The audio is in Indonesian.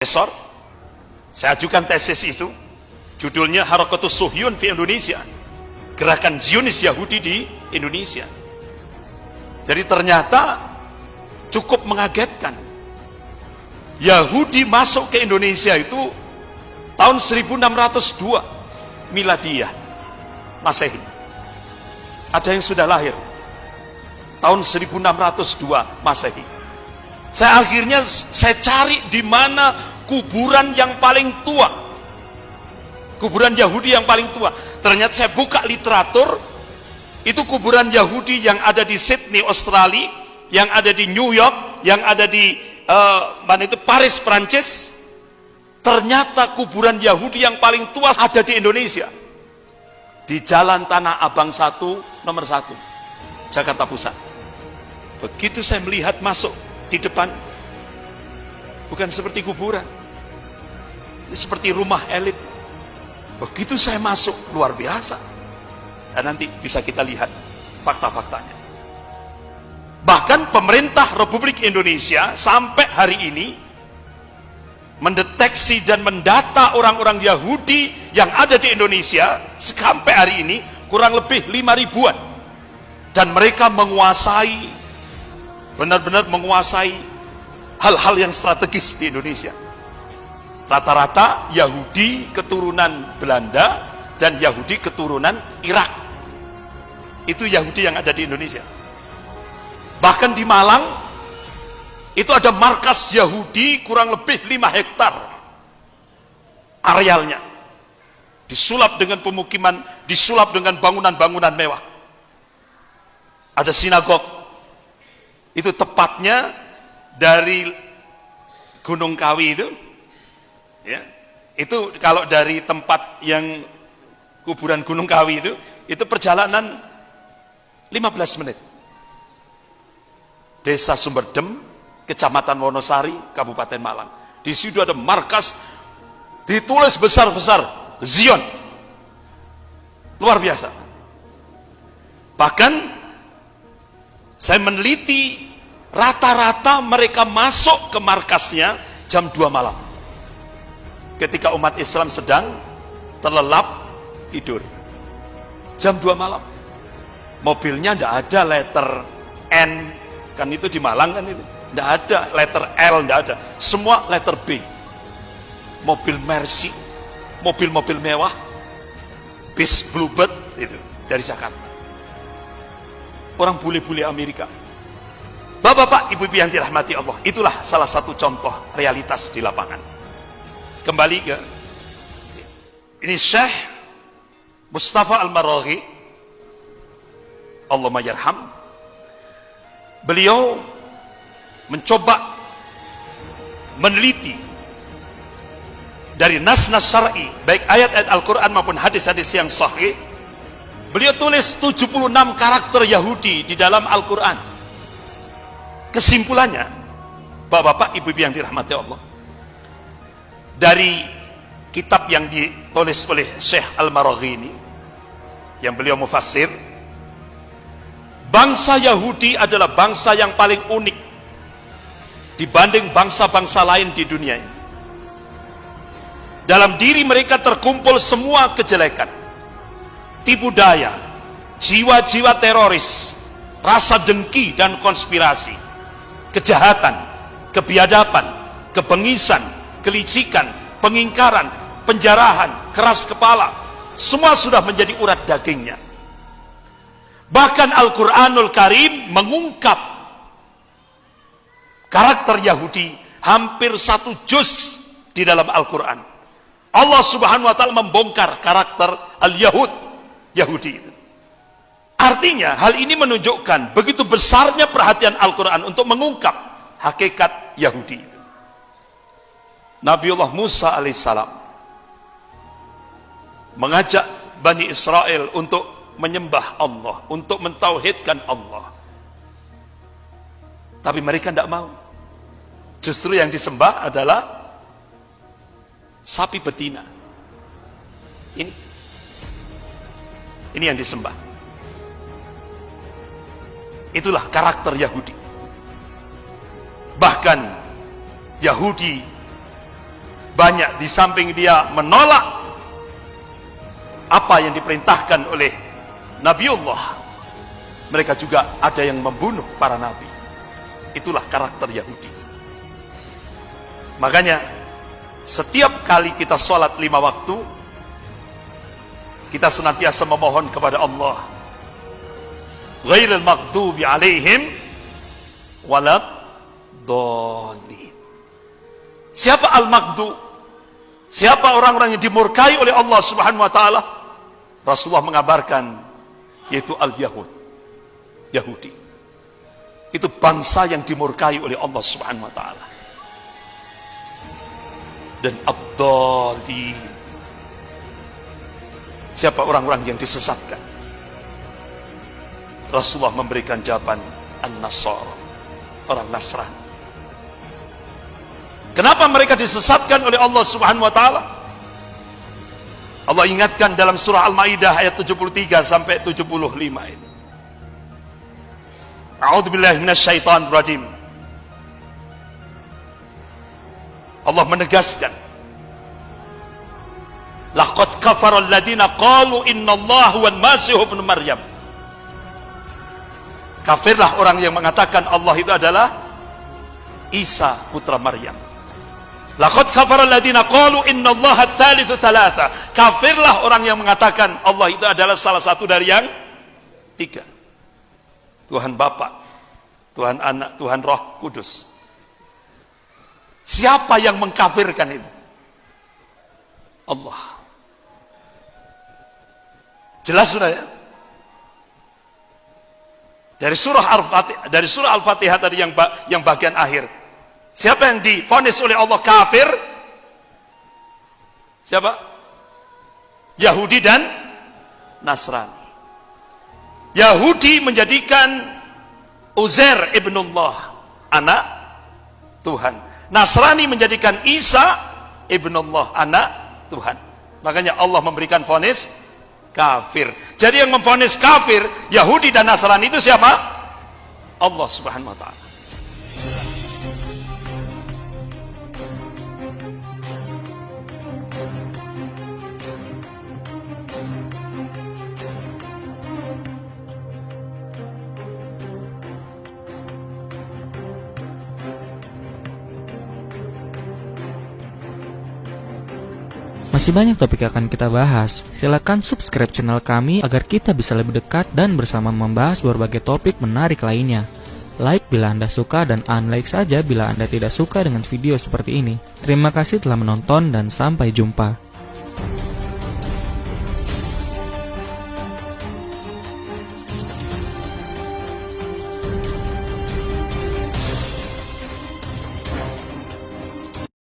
Profesor, saya ajukan tesis itu, judulnya Harakatus Suhyun fi Indonesia, gerakan Zionis Yahudi di Indonesia. Jadi ternyata cukup mengagetkan. Yahudi masuk ke Indonesia itu tahun 1602 Miladiyah Masehi. Ada yang sudah lahir tahun 1602 Masehi. Saya akhirnya cari di mana kuburan yang paling tua, kuburan Yahudi yang paling tua. Ternyata saya buka literatur, itu kuburan Yahudi yang ada di Sydney, Australia, yang ada di New York, yang ada di Paris, Prancis. Ternyata kuburan Yahudi yang paling tua ada di Indonesia, di Jalan Tanah Abang 1 nomor 1 Jakarta Pusat. Begitu saya melihat masuk di depan, bukan seperti kuburan, ini seperti rumah elit. Begitu saya masuk, luar biasa. Dan nanti bisa kita lihat fakta-faktanya. Bahkan pemerintah Republik Indonesia sampai hari ini mendeteksi dan mendata orang-orang Yahudi yang ada di Indonesia sampai hari ini kurang lebih 5.000-an. Dan mereka menguasai, benar-benar menguasai hal-hal yang strategis di Indonesia. Rata-rata Yahudi keturunan Belanda dan Yahudi keturunan Irak. Itu Yahudi yang ada di Indonesia. Bahkan di Malang itu ada markas Yahudi kurang lebih 5 hektar arealnya. Disulap dengan pemukiman, disulap dengan bangunan-bangunan mewah. Ada sinagog. Itu tepatnya dari Gunung Kawi itu, ya, itu kalau dari tempat yang kuburan Gunung Kawi itu perjalanan 15 menit. Desa Sumberdem, Kecamatan Wonosari, Kabupaten Malang. Di situ ada markas, ditulis besar-besar, Zion. Luar biasa. Bahkan saya meneliti, rata-rata mereka masuk ke markasnya jam 2 malam. Ketika umat Islam sedang terlelap tidur. Jam 2 malam. Mobilnya tidak ada letter N. Kan itu di Malang kan itu. Tidak ada letter L, tidak ada. Semua letter B. Mobil Mercy. Mobil-mobil mewah. Bis Bluebird itu dari Jakarta. Orang bule-bule Amerika. Bapak-bapak, ibu-ibu yang dirahmati Allah, itulah salah satu contoh realitas di lapangan. Kembali ke ini Syekh Mustafa Al-Maraghi, Allahumma yarham. Beliau mencoba meneliti dari nas-nas syar'i, baik ayat-ayat Al-Quran maupun hadis-hadis yang sahih. Beliau tulis 76 karakter Yahudi di dalam Al-Quran. Kesimpulannya, bapak-bapak, ibu-ibu yang dirahmati Allah, dari kitab yang ditulis oleh Syekh Al-Maraghi ini, yang beliau mufassir, bangsa Yahudi adalah bangsa yang paling unik dibanding bangsa-bangsa lain di dunia ini. Dalam diri mereka terkumpul semua kejelekan, tipu daya, jiwa-jiwa teroris, rasa dengki dan konspirasi, kejahatan, kebiadaban, kebengisan, kelicikan, pengingkaran, penjarahan, keras kepala, semua sudah menjadi urat dagingnya. Bahkan Al-Quranul Karim mengungkap karakter Yahudi hampir 1 juz di dalam Al-Quran. Allah Subhanahu wa ta'ala membongkar karakter Al-Yahud, Yahudi. Artinya hal ini menunjukkan begitu besarnya perhatian Al-Quran untuk mengungkap hakikat Yahudi. Nabiullah Musa alaihissalam mengajak Bani Israel untuk menyembah Allah, untuk mentauhidkan Allah. Tapi mereka tidak mau. Justru yang disembah adalah sapi betina. Ini yang disembah. Itulah karakter Yahudi. Bahkan Yahudi banyak di samping dia menolak apa yang diperintahkan oleh Nabiullah, mereka juga ada yang membunuh para nabi. Itulah karakter Yahudi. Makanya setiap kali kita sholat 5 waktu, kita senantiasa memohon kepada Allah, ghairil maghdubi alaihim waladdallin. Siapa al-maghdub? Siapa orang-orang yang dimurkai oleh Allah Subhanahu wa taala? Rasulullah mengabarkan, yaitu al-Yahud, Yahudi. Itu bangsa yang dimurkai oleh Allah Subhanahu wa taala. Dan ad-dallin, siapa orang-orang yang disesatkan? Rasulullah memberikan jawaban, an-Nasara, orang Nasrani. Kenapa mereka disesatkan oleh Allah Subhanahu wa taala? Allah ingatkan dalam surah Al-Maidah ayat 73 sampai 75 itu. A'udzubillahi minasyaitonir rajim. Allah menegaskan, laqad kafara alladziina qalu innallaha huwal masih ibnu Maryam. Kafirlah orang yang mengatakan Allah itu adalah Isa putra Maryam. Laqad kafara alladziina qalu innallaha tsalitsu tsalatsa. Kafirlah orang yang mengatakan Allah itu adalah salah satu dari yang 3. Tuhan Bapa, Tuhan Anak, Tuhan Roh Kudus. Siapa yang mengkafirkan itu? Allah. Jelas sudah ya? Dari surah Al-Fatihah tadi yang bagian akhir. Siapa yang divonis oleh Allah kafir? Siapa? Yahudi dan Nasrani. Yahudi menjadikan Uzair ibnullah, anak Tuhan. Nasrani menjadikan Isa ibnullah, anak Tuhan. Makanya Allah memberikan vonis kafir. Jadi yang memvonis kafir Yahudi dan Nasrani itu siapa? Allah Subhanahu wa taala. Masih banyak topik yang akan kita bahas. Silakan subscribe channel kami agar kita bisa lebih dekat dan bersama membahas berbagai topik menarik lainnya. Like bila Anda suka dan unlike saja bila Anda tidak suka dengan video seperti ini. Terima kasih telah menonton dan sampai jumpa.